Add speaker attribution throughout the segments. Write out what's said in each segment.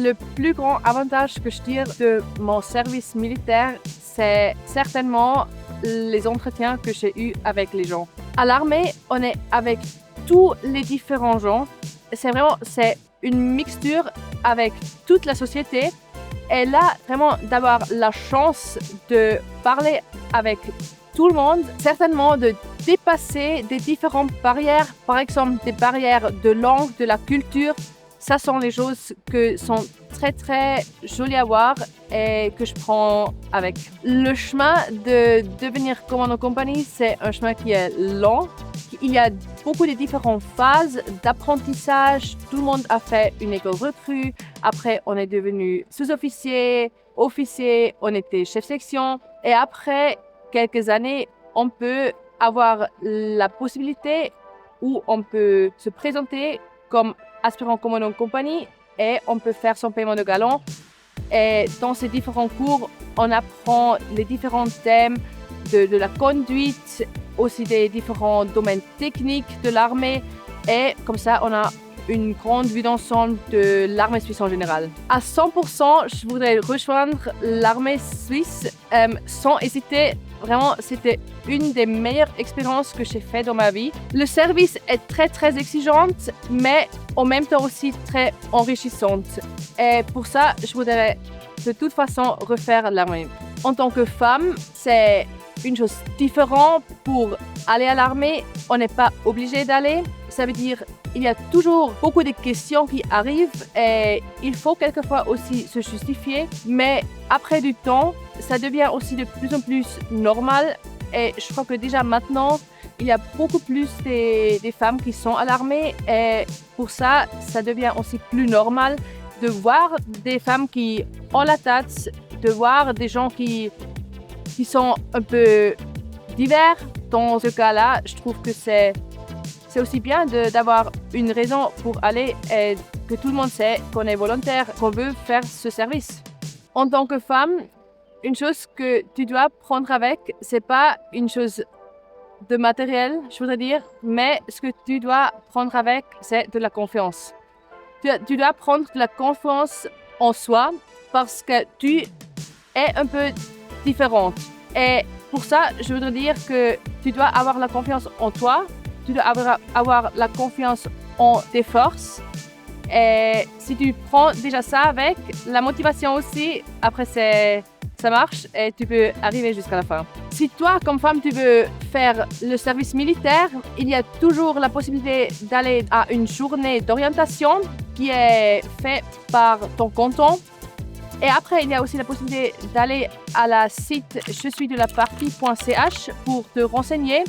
Speaker 1: Le plus grand avantage que je tire de mon service militaire, c'est certainement les entretiens que j'ai eus avec les gens. À l'armée, on est avec tous les différents gens. C'est une mixture avec toute la société. Et là, vraiment, d'avoir la chance de parler avec tout le monde, certainement de dépasser des différentes barrières, par exemple des barrières de langue, de la culture. Ça sont les choses qui sont très très jolies à voir et que je prends avec. Le chemin de devenir commandant compagnie, c'est un chemin qui est lent. Il y a beaucoup de différentes phases d'apprentissage. Tout le monde a fait une école recrue. Après, on est devenu sous-officier, officier, on était chef section. Et après quelques années, on peut avoir la possibilité où on peut se présenter comme aspirant commandant de compagnie et on peut faire son paiement de galon. Et dans ces différents cours, on apprend les différents thèmes de la conduite, aussi des différents domaines techniques de l'armée. Et comme ça, on a une grande vue d'ensemble de l'armée suisse en général. À 100%, je voudrais rejoindre l'armée suisse sans hésiter. Vraiment, c'était une des meilleures expériences que j'ai faites dans ma vie. Le service est très très exigeante, mais en même temps aussi très enrichissante. Et pour ça, je voudrais de toute façon refaire l'armée. En tant que femme, c'est une chose différente. Pour aller à l'armée, on n'est pas obligé d'aller. Ça veut dire il y a toujours beaucoup de questions qui arrivent et il faut quelquefois aussi se justifier. Mais après du temps, ça devient aussi de plus en plus normal. Et je crois que déjà maintenant, il y a beaucoup plus des femmes qui sont à l'armée. Et pour ça, ça devient aussi plus normal de voir des femmes qui ont la tête, de voir des gens qui sont un peu divers. Dans ce cas-là, je trouve que c'est aussi bien d'avoir une raison pour aller et que tout le monde sait qu'on est volontaire, qu'on veut faire ce service. En tant que femme, une chose que tu dois prendre avec, c'est pas une chose de matériel, je voudrais dire, mais ce que tu dois prendre avec, c'est de la confiance. Tu dois prendre de la confiance en soi parce que tu es un peu différente. Et pour ça, je voudrais dire que tu dois avoir la confiance en toi. Tu dois avoir la confiance en tes forces. Et si tu prends déjà ça avec, la motivation aussi, après ça marche et tu peux arriver jusqu'à la fin. Si toi, comme femme, tu veux faire le service militaire, il y a toujours la possibilité d'aller à une journée d'orientation qui est faite par ton canton. Et après, il y a aussi la possibilité d'aller à la site je suis de la partie.ch pour te renseigner.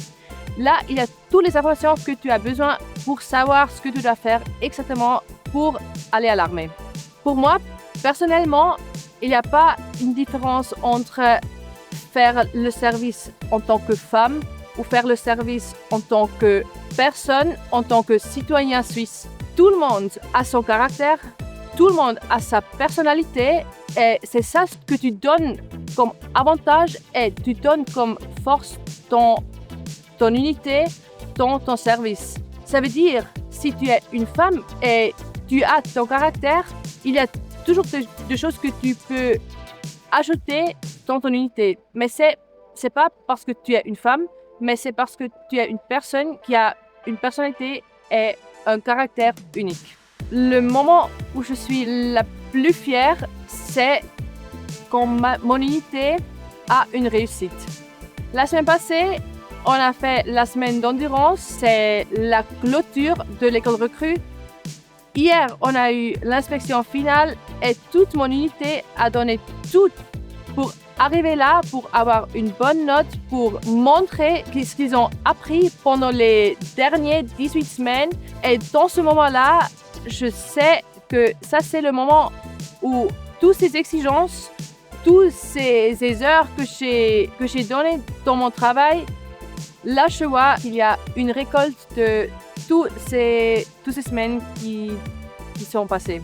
Speaker 1: Là, il y a toutes les informations que tu as besoin pour savoir ce que tu dois faire exactement pour aller à l'armée. Pour moi, personnellement, il n'y a pas une différence entre faire le service en tant que femme ou faire le service en tant que personne, en tant que citoyen suisse. Tout le monde a son caractère, tout le monde a sa personnalité et c'est ça que tu donnes comme avantage et tu donnes comme force ton unité dans ton service. Ça veut dire, si tu es une femme et tu as ton caractère, il y a toujours des choses que tu peux ajouter dans ton unité. Mais c'est pas parce que tu es une femme, mais c'est parce que tu es une personne qui a une personnalité et un caractère unique. Le moment où je suis la plus fière, c'est quand mon unité a une réussite. La semaine passée, on a fait la semaine d'endurance, c'est la clôture de l'école recrue. Hier, on a eu l'inspection finale et toute mon unité a donné tout pour arriver là, pour avoir une bonne note, pour montrer ce qu'ils ont appris pendant les dernières 18 semaines. Et dans ce moment-là, je sais que ça, c'est le moment où toutes ces exigences, toutes ces heures que j'ai données dans mon travail, là, je vois qu'il y a une récolte de toutes ces semaines qui sont passées.